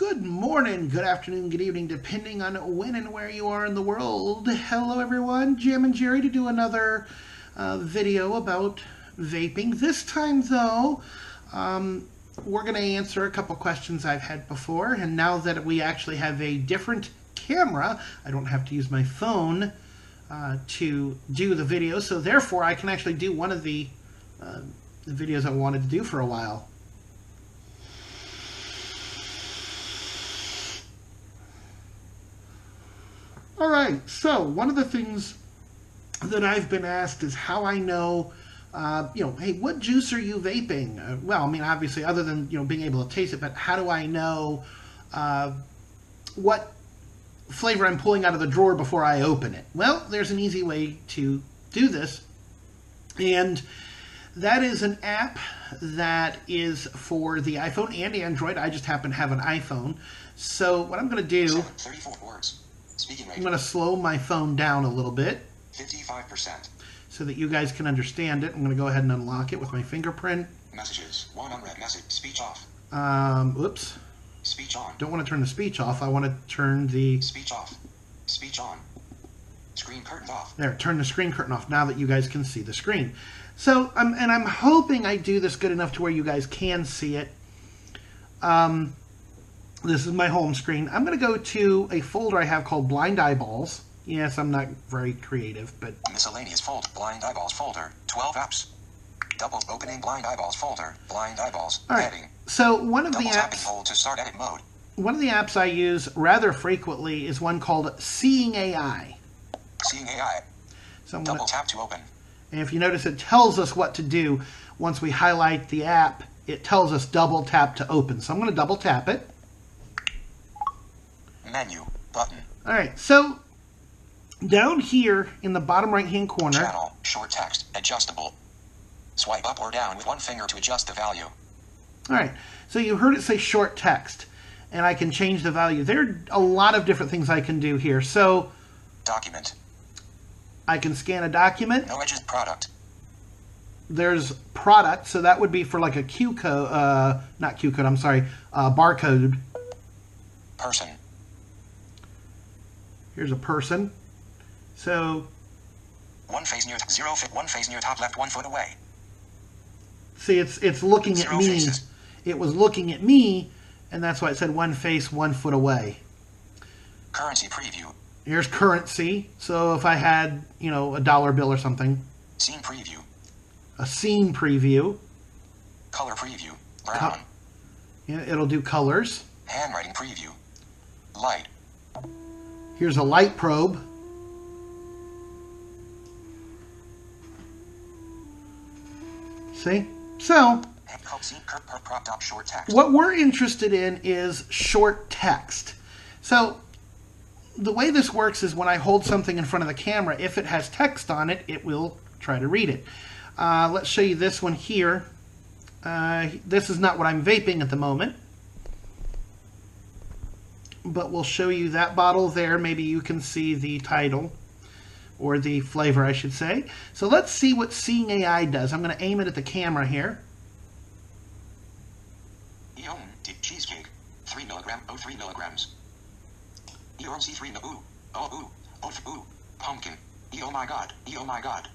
Good morning, good afternoon, good evening, depending on when and where you are in the world. Hello everyone, Jim and Jerry to do another video about vaping. This time though, we're going to answer a couple questions I've had before, and now that we actually have a different camera, I don't have to use my phone to do the video, so therefore I can actually do one of the videos I wanted to do for a while. Alright, so one of the things that I've been asked is how I know, hey, what juice are you vaping? Well, I mean, obviously, other than, being able to taste it, but how do I know what flavor I'm pulling out of the drawer before I open it? Well, there's an easy way to do this, and that is an app that is for the iPhone and Android. I just happen to have an iPhone. So what I'm going to do, 34 words. Speaking rate. I'm going to slow my phone down a little bit 55%. so that you guys can understand it. I'm going to go ahead and unlock it with my fingerprint. Messages. One unread message. Speech off. Oops. Speech on. Don't want to turn the speech off. I want to turn the... Speech off. Speech on. Screen curtain off. There, turn the screen curtain off now that you guys can see the screen. So, I'm hoping I do this good enough to where you guys can see it. This is my home screen. I'm going to go to a folder I have called Blind Eyeballs. Yes, I'm not very creative, but... Miscellaneous folder. Blind Eyeballs folder. 12 apps. Double opening Blind Eyeballs folder. Blind Eyeballs. All right. Heading. So one of the Double tapping apps... hold to start edit mode. One of the apps I use rather frequently is one called Seeing AI. Seeing AI. So I'm Double gonna, tap to open. and if you notice, it tells us what to do. Once we highlight the app, it tells us double tap to open. So I'm going to double tap it. Menu. Button. All right, so down here in the bottom right-hand corner... Channel. Short text. Adjustable. Swipe up or down with one finger to adjust the value. All right, so you heard it say short text, and I can change the value. There are a lot of different things I can do here. So Document. I can scan a document. No edges. Product. There's product, so that would be for like a Q code, not Q code, I'm sorry, barcode. Person. Here's a person. So, One face near zero fit. One face near top left. 1 foot away. see, it's looking at Zero me. faces. It was looking at me, and that's why it said one face, 1 foot away. Currency preview. Here's currency. So if I had, a dollar bill or something, Scene preview. a scene preview, Color preview. Brown. it'll do colors. Handwriting preview. Light. Here's a light probe. See? So, Short text. what we're interested in is short text. So, the way this works is when I hold something in front of the camera, if it has text on it, it will try to read it. Let's show you this one here. This is not what I'm vaping at the moment, but we'll show you that bottle there. Maybe you can see the title, or the flavor, I should say. So let's see what Seeing AI does. I'm going to aim it at the camera here. Eon cheesecake. 3 milligram. 3 milligrams. Eon C3. Ooh. Pumpkin. Oh my god. Oh my god.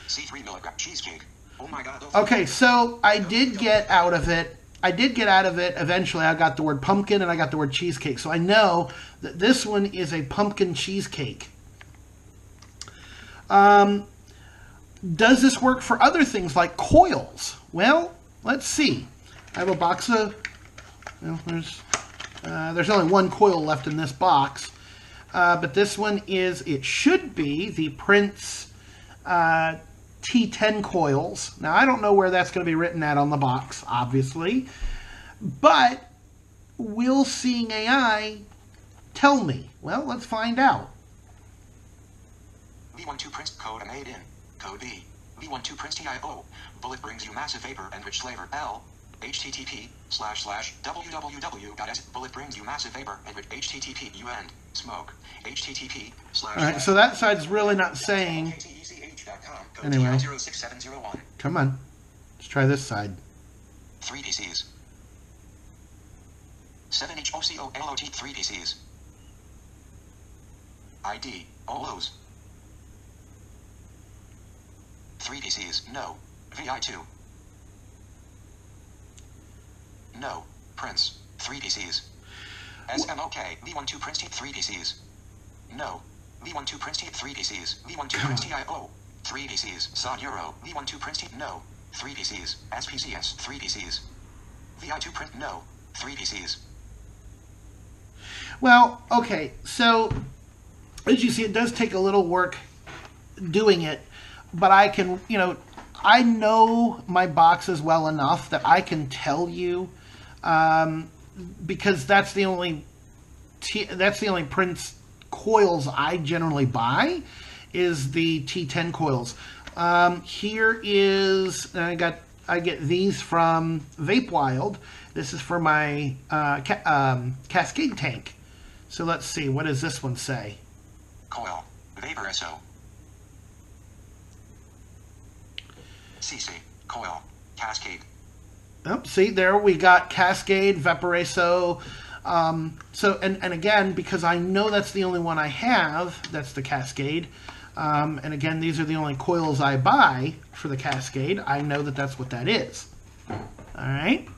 C3 milligram cheesecake. Oh my god. Okay, so I did get out of it. Eventually, I got the word pumpkin and I got the word cheesecake. So I know that this one is a pumpkin cheesecake. Does this work for other things like coils? Well, let's see. I have a box of... Well, there's only one coil left in this box. But this one is... It should be the Prince T10 coils. Now, I don't know where that's going to be written at on the box, obviously. But will Seeing AI tell me? Well, let's find out. V12 Prince code made in. Code B. V12 Prince TIO. Bullet brings you massive vapor and rich flavor. L. http://www.s. Bullet brings you massive vapor and rich http. You end. Smoke. http/. All right, so that side's really not saying... Anyway, come on. Let's try this side. 3 PCs. 7HOCOLOT 3DCs. ID, OLOs. 3DCs, no. VI2. No. Prince, 3DCs. SMOK, V12 Prince T 3DCs. No. V12 Prince T 3DCs. V12 Prince TIO. 3DCs. SOD Euro. V12 Prince T. No. 3DCs. SPCS. 3DCs. VI2 Print. No. 3DCs. Well, okay, so as you see, it does take a little work doing it, but I can, you know, I know my boxes well enough that I can tell you, because that's the only Prince coils I generally buy, is the T10 coils. Here is, I get these from Vape Wild. This is for my Cascade tank. So let's see, what does this one say? Coil. Vapor SO. CC. Coil. Cascade. Oh, see, there we got Cascade, Vaporeso. So, and again, because I know that's the only one I have, that's the Cascade. And again, these are the only coils I buy for the Cascade. I know that that's what that is. All right.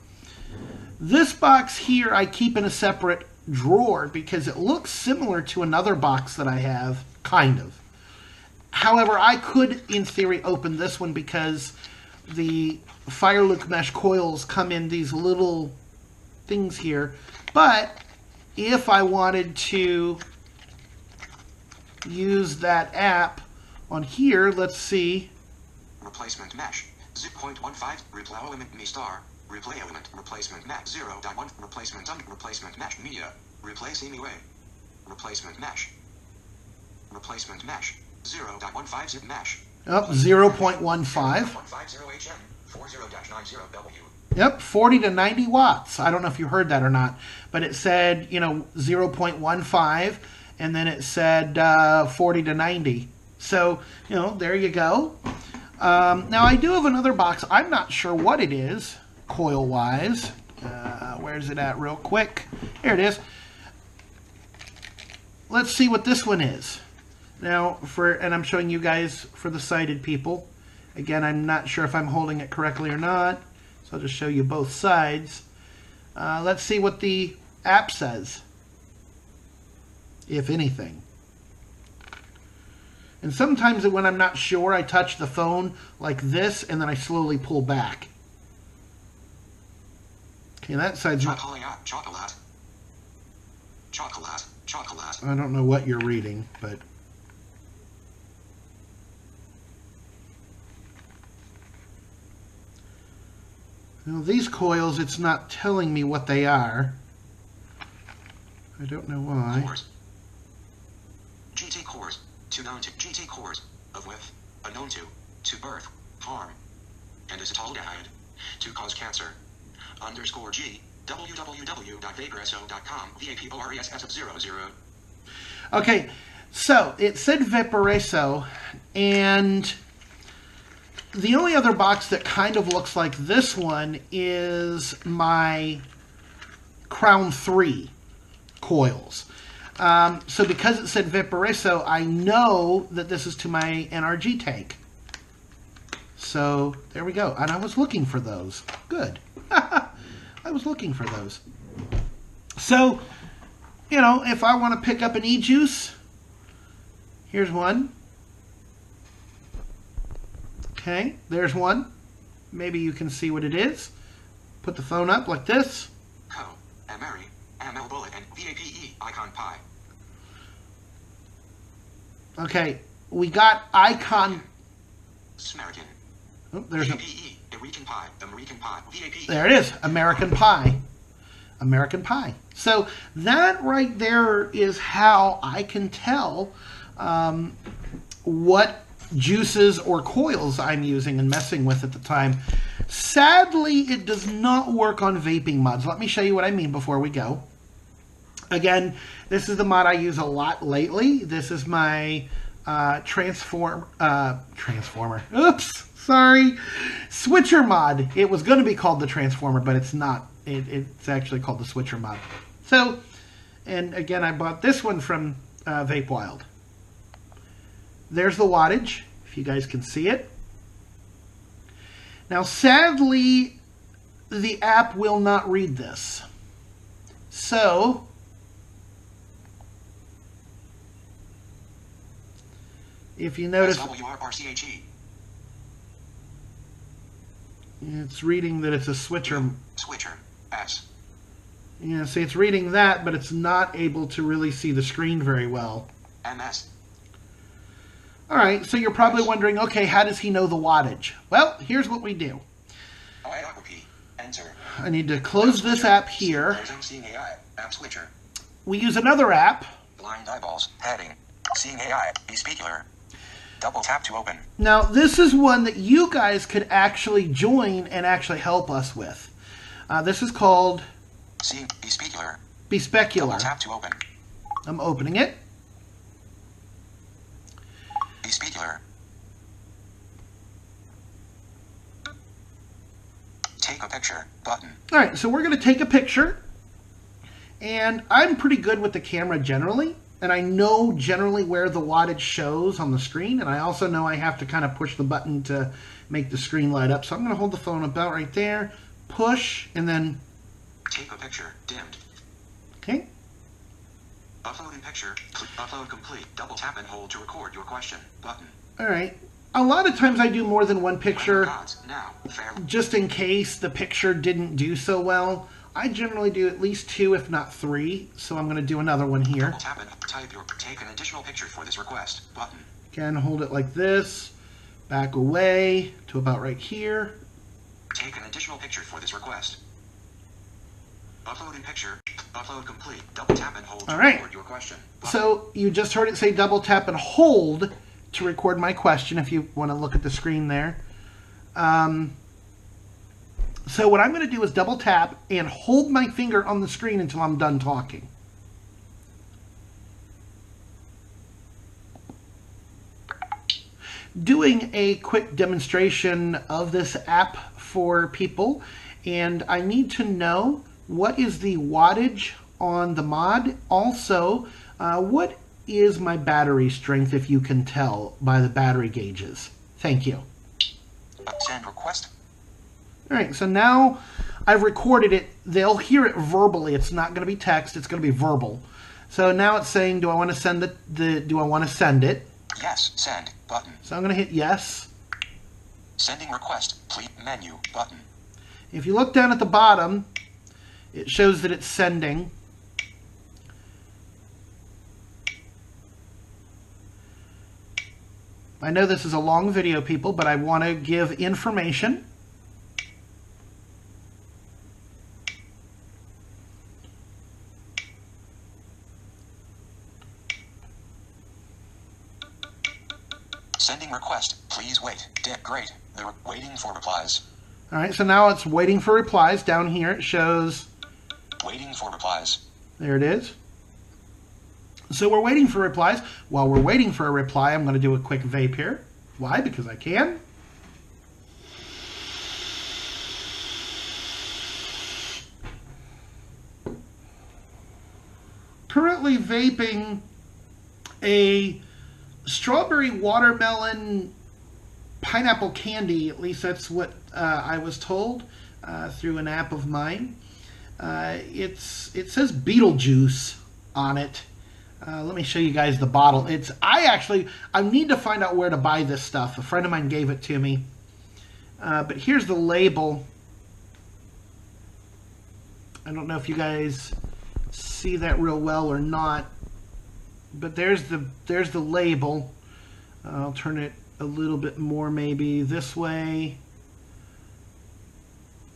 This box here I keep in a separate drawer because it looks similar to another box that I have, kind of. However, I could, in theory, open this one because the Firelink mesh coils come in these little things here. But if I wanted to use that app on here, let's see. Replacement mesh. 0.15. Replay element me star. Replay element. Replacement mesh. 0.1. Replacement replacement mesh media. Replace anyway. Replacement mesh. Replacement mesh. 0.15 zip mesh. Yep, 0.15. 150HM. 40-90W. Yep, 40 to 90 watts. I don't know if you heard that or not, but it said, you know, 0.15, and then it said 40 to 90. So, you know, there you go. Now, I do have another box. I'm not sure what it is, coil-wise. Where's it at real quick? Here it is. Let's see what this one is. Now, and I'm showing you guys for the sighted people. Again, I'm not sure if I'm holding it correctly or not. So I'll just show you both sides. Let's see what the app says, if anything. And sometimes when I'm not sure, I touch the phone like this, and then I slowly pull back. Okay, that side's not... Chocolate. Chocolate. Chocolate. I don't know what you're reading, but... Now, these coils, it's not telling me what they are. I don't know why. Cores. GT cores. To known to GT cores. Of width. Unknown to birth. Harm. And acetaldehyde. To cause cancer. _G. www.vaporeso.com. VAPORESS of 00. Okay, so it said Vaporeso, and the only other box that kind of looks like this one is my Crown 3 coils. So because it said Vaporeso, I know that this is to my NRG tank. So there we go. And I was looking for those. Good. I was looking for those. So, you know, if I want to pick up an EJuice, here's one. Okay, there's one. Maybe you can see what it is. Put the phone up like this. Co, Ameri, ML Bullet, and VAPE Icon Pi. Okay, we got Icon. Samaritan. Oh, there's a... VAPE, American Pi, American Pi, VAPE. There it is, American Pie. American Pie. So that right there is how I can tell what juices or coils I'm using and messing with at the time. Sadly, it does not work on vaping mods. Let me show you what I mean before we go. Again, this is the mod I use a lot lately. This is my Transformer. Oops, sorry. Switcher mod. It was going to be called the Transformer, but it's not. It's actually called the Switcher mod. So, and again, I bought this one from Vape Wild. There's the wattage, if you guys can see it. Now, sadly, the app will not read this. So, if you notice, it's reading that it's a switcher. Switcher, S. Yeah, see, it's reading that, but it's not able to really see the screen very well. MS. All right, so you're probably wondering, okay, how does he know the wattage? Well, here's what we do. Enter. I need to close this app here. Seeing AI. App switcher. We use another app. Blind eyeballs. Heading. Seeing AI. E-speaker. Double tap to open. Now, this is one that you guys could actually join and actually help us with. This is called Seeing E-speaker. Bespecular. Double tap to open. I'm opening it. E-speaker. Take a picture button. All right, so we're going to take a picture. And I'm pretty good with the camera generally. And I know generally where the wattage shows on the screen. And I also know I have to kind of push the button to make the screen light up. So I'm going to hold the phone about right there. Push, and then... Take a picture. Dimmed. Okay. Uploading picture. Upload complete. Double tap and hold to record your question. Button. All right. A lot of times I do more than one picture now. just in case the picture didn't do so well. I generally do at least 2, if not 3. So I'm going to do another one here. Double tap and take an additional picture for this request. Button. Again, hold it like this. Back away to about right here. Take an additional picture for this request. Uploading picture. Upload complete. Double tap and hold to record your question. Button. So you just heard it say double tap and hold to record my question if you want to look at the screen there. So what I'm going to do is double tap and hold my finger on the screen until I'm done talking. Doing a quick demonstration of this app for people, and I need to know what is the wattage on the mod. Also, what is my battery strength, if you can tell by the battery gauges. Thank you. Send request. All right, so now I've recorded it. They'll hear it verbally. It's not going to be text. It's going to be verbal. So now it's saying, do I want to send do I want to send it? Yes, send button. So I'm going to hit yes. Sending request, please menu button. If you look down at the bottom, it shows that it's sending. I know this is a long video, people, but I want to give information. Sending request. Please wait. Great. They're waiting for replies. All right, so now it's waiting for replies. Down here it shows... Waiting for replies. There it is. So we're waiting for replies. While we're waiting for a reply, I'm going to do a quick vape here. Why? Because I can. Currently vaping a strawberry watermelon pineapple candy. At least that's what I was told through an app of mine. It says EJuice on it. Let me show you guys the bottle. I need to find out where to buy this stuff. A friend of mine gave it to me. But here's the label. I don't know if you guys see that real well or not. But there's the label. I'll turn it a little bit more maybe this way.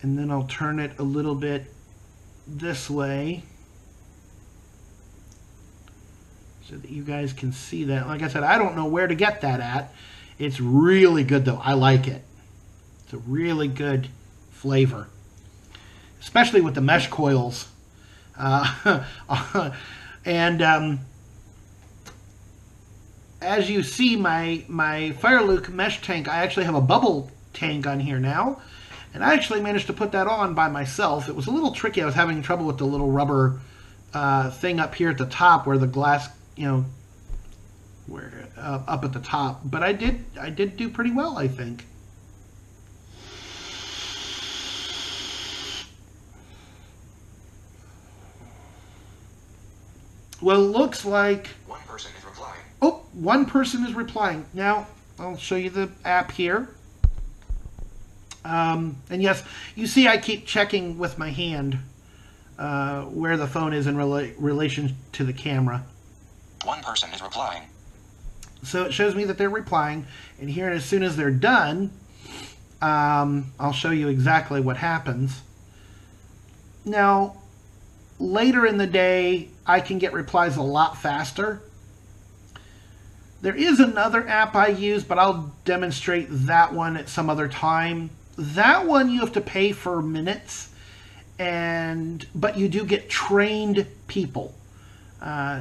And then I'll turn it a little bit this way, so that you guys can see that. Like I said, I don't know where to get that at. It's really good though. I like it. It's a really good flavor, especially with the mesh coils. And as you see, my Fireluke mesh tank, I actually have a bubble tank on here now. And I actually managed to put that on by myself. It was a little tricky. I was having trouble with the little rubber thing up here at the top where the glass, where up at the top. But I did do pretty well, I think. Well, it looks like one person is replying. Oh, one person is replying. Now, I'll show you the app here. And yes, you see I keep checking with my hand where the phone is in relation to the camera. One person is replying. So it shows me that they're replying. And here, as soon as they're done, I'll show you exactly what happens. Now, later in the day, I can get replies a lot faster. There is another app I use, but I'll demonstrate that one at some other time. That one you have to pay for minutes, but you do get trained people.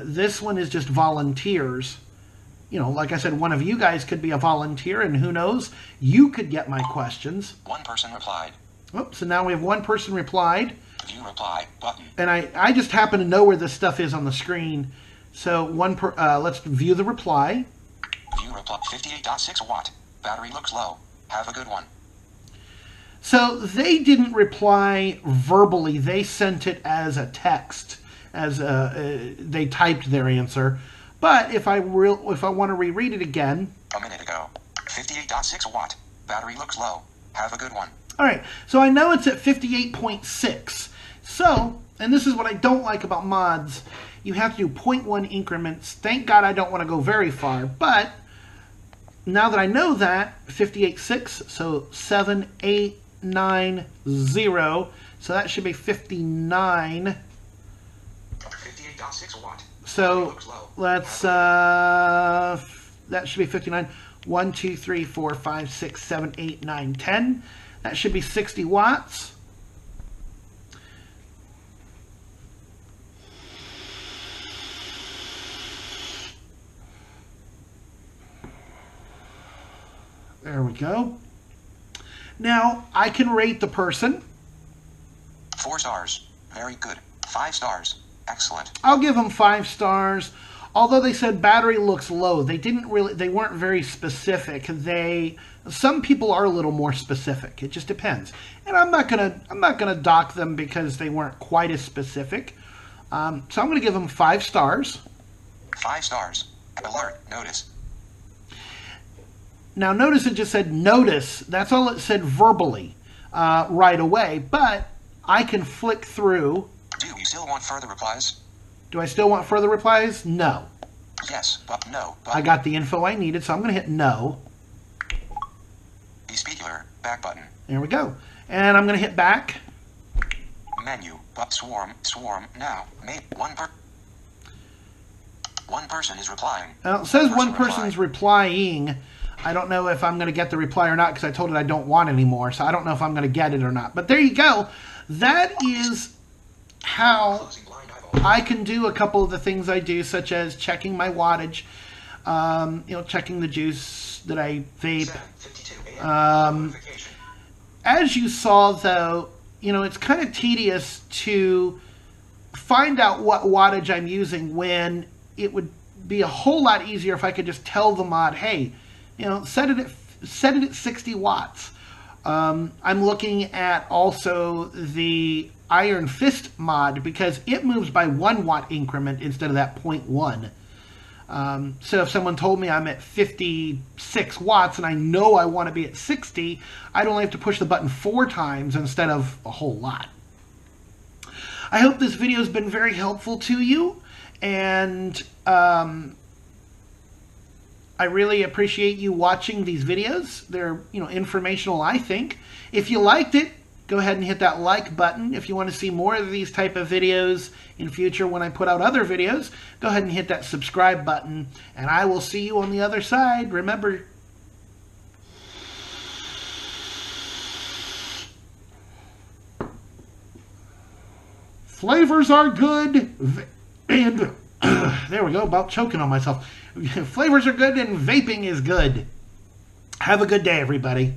This one is just volunteers. Like I said, one of you guys could be a volunteer, and who knows, you could get my questions. One person replied. Oh, so now we have one person replied. View reply button. And I just happen to know where this stuff is on the screen. So let's view the reply. View reply 58.6 watt. Battery looks low. Have a good one. So they didn't reply verbally. They sent it as a text, as they typed their answer. But if I want to reread it again. A minute ago. 58.6 watt. Battery looks low. Have a good one. All right. So I know it's at 58.6. So, and this is what I don't like about mods. You have to do 0.1 increments. Thank God I don't want to go very far. But now that I know that, 58.6, so 7890. So that should be 59. 58.6 watt. So let's, that should be 59. 1, 2, 3, 4, 5, 6, 7, 8, 9, 10. That should be 60 watts. There we go. Now, I can rate the person. 4 stars. Very good. 5 stars. Excellent. I'll give them 5 stars. Although they said battery looks low, they weren't very specific. Some people are a little more specific. It just depends. And I'm not gonna dock them because they weren't quite as specific. So I'm gonna give them 5 stars. 5 stars. Alert. Notice. Now notice it just said notice. That's all it said verbally right away. But I can flick through. Do you still want further replies? Do I still want further replies? No. Yes, but no. I got the info I needed, so I'm going to hit no. The speaker, back button. There we go. And I'm going to hit back. Menu, but swarm, now. One person is replying. Well, it says one person's replying. I don't know if I'm going to get the reply or not because I told it I don't want any more, so I don't know if I'm going to get it or not. But there you go. That is how I can do a couple of the things I do, such as checking my wattage, checking the juice that I vape. As you saw, though, it's kind of tedious to find out what wattage I'm using when it would be a whole lot easier if I could just tell the mod, hey, set it at 60 watts. I'm looking at also the Iron Fist mod because it moves by 1 watt increment instead of that 0.1. So if someone told me I'm at 56 watts and I know I want to be at 60, I'd only have to push the button 4 times instead of a whole lot. I hope this video has been very helpful to you, and I really appreciate you watching these videos. They're, informational, I think. If you liked it, go ahead and hit that like button. If you want to see more of these type of videos in future when I put out other videos, go ahead and hit that subscribe button. And I will see you on the other side. Remember, flavors are good, and there we go, about choking on myself. Flavors are good and vaping is good. Have a good day, everybody.